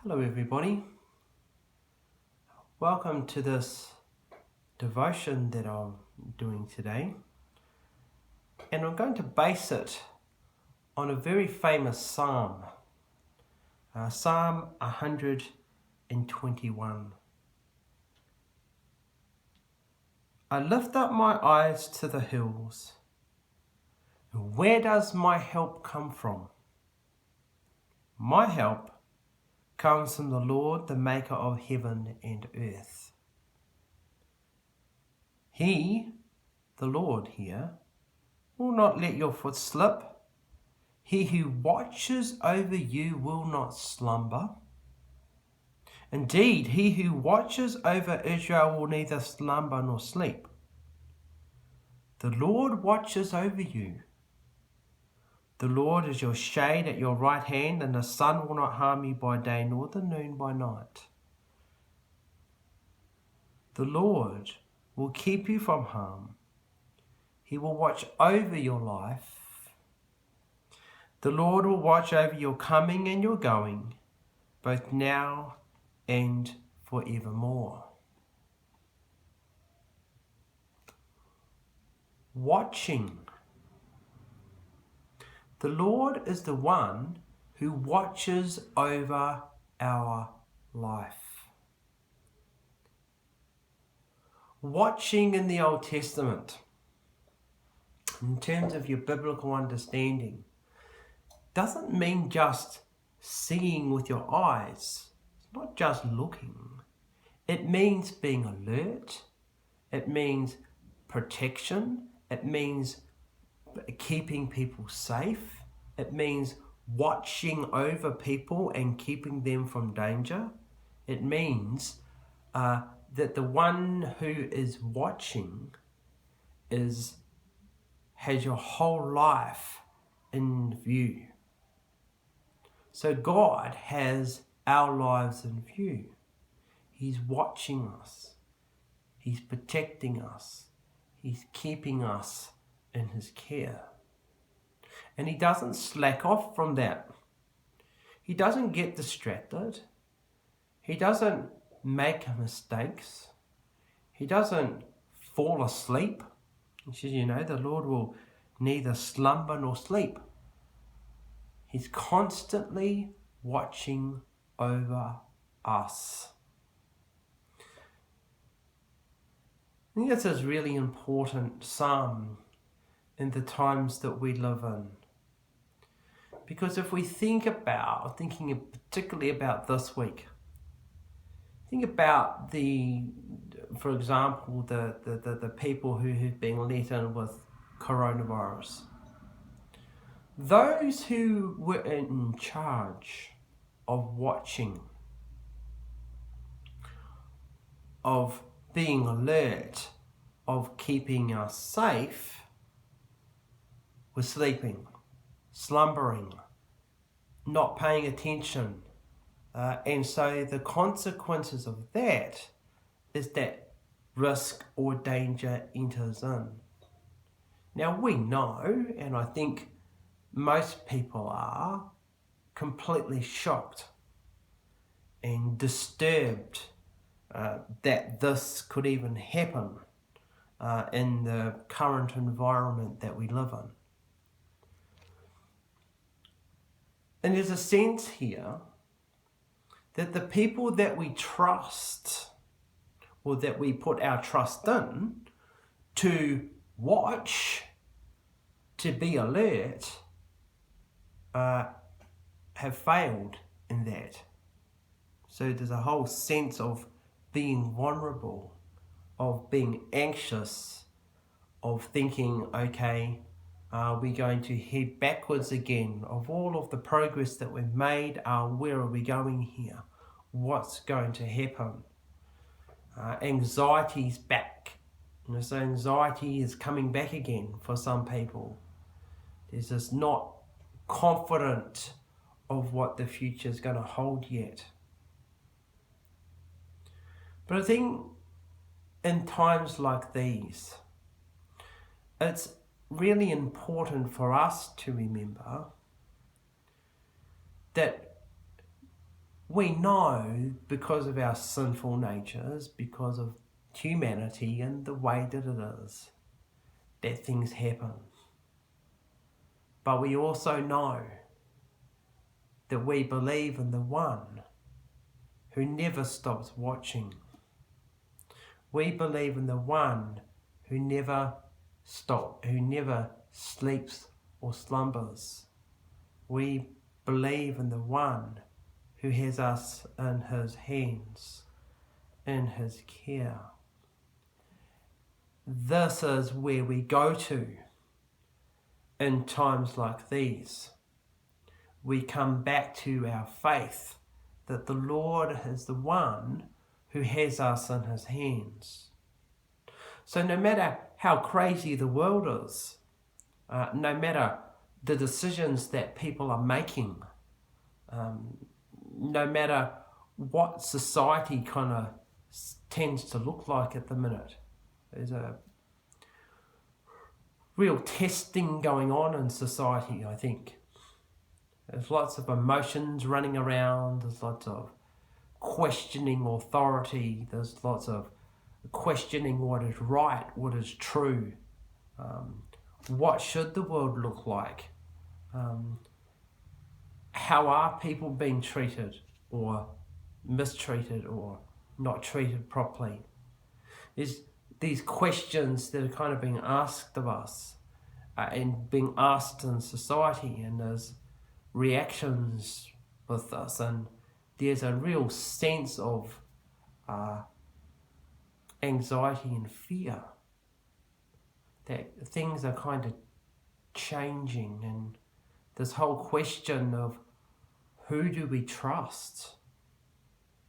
Hello everybody, welcome to this devotion that I'm doing today, and I'm going to base it on a very famous psalm, Psalm 121. I lift up my eyes to the hills. Where does my help come from? My help comes from the Lord, the maker of heaven and earth. He, the Lord here, will not let your foot slip. He who watches over you will not slumber. Indeed, he who watches over Israel will neither slumber nor sleep. The Lord watches over you. The Lord is your shade at your right hand, and the sun will not harm you by day, nor the noon by night. The Lord will keep you from harm. He will watch over your life. The Lord will watch over your coming and your going, both now and forevermore. Watching. The Lord is the one who watches over our life. Watching in the Old Testament, in terms of your biblical understanding, doesn't mean just seeing with your eyes. It's not just looking. It means being alert. It means protection. It means keeping people safe. It means watching over people and keeping them from danger. It means that the one who is watching has your whole life in view. So God has our lives in view. He's watching us. He's protecting us. He's keeping us in his care. And he doesn't slack off from that. He doesn't get distracted. He doesn't make mistakes. He doesn't fall asleep. He says, the Lord will neither slumber nor sleep. He's constantly watching over us. I think this is a really important psalm in the times that we live in. Because if we thinking particularly about this week, think about for example, the people who have been let in with coronavirus. Those who were in charge of watching, of being alert, of keeping us safe, were sleeping, slumbering, not paying attention. And so the consequences of that is that risk or danger enters in. Now we know, and I think most people are, completely shocked and disturbed that this could even happen in the current environment that we live in. And there's a sense here that the people that we trust, or that we put our trust in, to watch, to be alert, have failed in that. So there's a whole sense of being vulnerable, of being anxious, of thinking, okay, are we going to head backwards again? Of all of the progress that we've made, where are we going here? What's going to happen? Anxiety's back. So anxiety is coming back again for some people. There's this not confident of what the future is going to hold yet. But I think in times like these, it's really important for us to remember that we know because of our sinful natures, because of humanity and the way that it is, that things happen. But we also know that we believe in the one who never stops watching. We believe in the one who never sleeps or slumbers. We believe in the one who has us in his hands, in his care. This is where we go to in times like these. We come back to our faith that the Lord is the one who has us in his hands. So no matter how crazy the world is, no matter the decisions that people are making, no matter what society kind of tends to look like at the minute, there's a real testing going on in society, I think. There's lots of emotions running around, there's lots of questioning authority, there's lots of questioning what is right, what is true, what should the world look like, how are people being treated or mistreated or not treated properly. There's these questions that are kind of being asked of us and being asked in society, and there's reactions with us, and there's a real sense of anxiety and fear that things are kind of changing, and this whole question of who do we trust?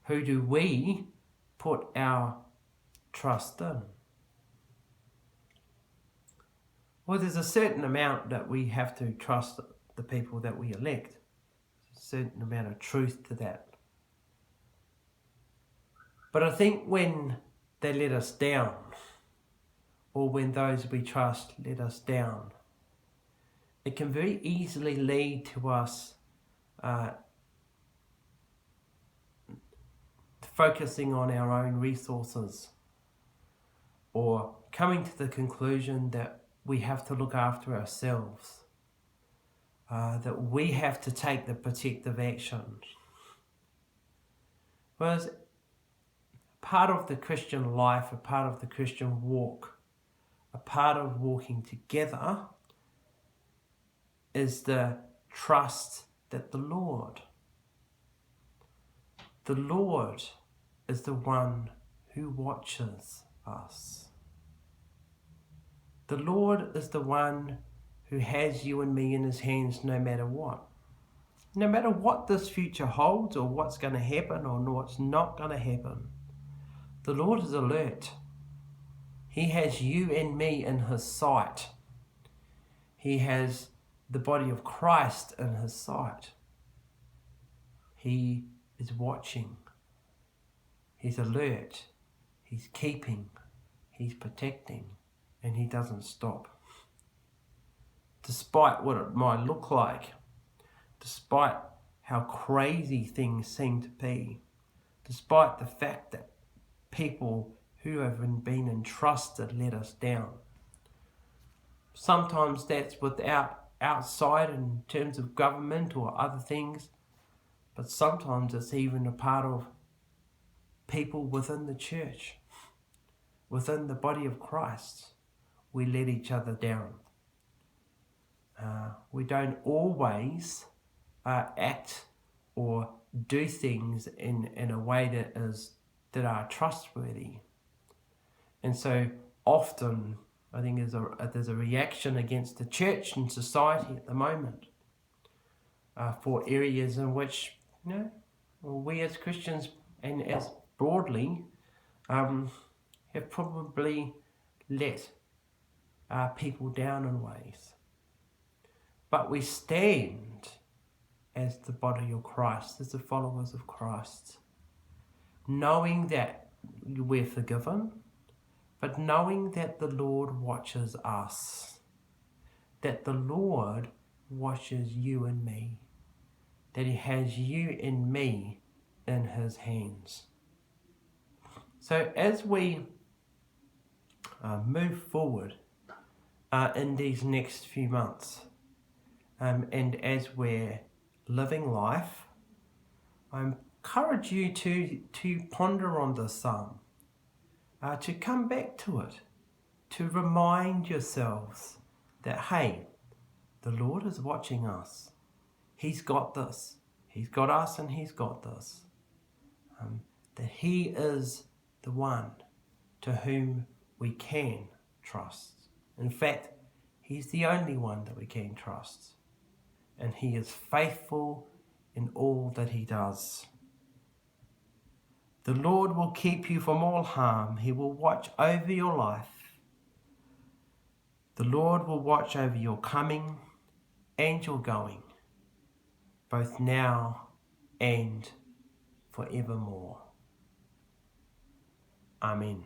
Who do we put our trust in? Well, there's a certain amount that we have to trust the people that we elect. There's a certain amount of truth to that. But I think when they let us down, or when those we trust let us down, it can very easily lead to us focusing on our own resources, or coming to the conclusion that we have to look after ourselves, that we have to take the protective action. Whereas part of the Christian life, a part of the Christian walk, a part of walking together is the trust that the Lord is the one who watches us. The Lord is the one who has you and me in his hands no matter what. No matter what this future holds, or what's going to happen or what's not going to happen, the Lord is alert. He has you and me in his sight. He has the body of Christ in his sight. He is watching. He's alert. He's keeping. He's protecting. And he doesn't stop. Despite what it might look like, despite how crazy things seem to be, despite the fact that people who have been entrusted let us down. Sometimes that's outside in terms of government or other things, but sometimes it's even a part of people within the church, within the body of Christ. We let each other down. We don't always act or do things in a way that are trustworthy. And so often, I think there's a reaction against the church and society at the moment for areas in which we as Christians and as broadly have probably let people down in ways. But we stand as the body of Christ, as the followers of Christ, knowing that we're forgiven, but knowing that the Lord watches us, that the Lord watches you and me, that he has you and me in his hands. So as we move forward in these next few months, and as we're living life, I encourage you to ponder on this psalm, to come back to it, to remind yourselves that, hey, the Lord is watching us. He's got this. He's got us and he's got this. That he is the one to whom we can trust. In fact, he's the only one that we can trust. And he is faithful in all that he does. The Lord will keep you from all harm. He will watch over your life. The Lord will watch over your coming and your going, both now and forevermore. Amen.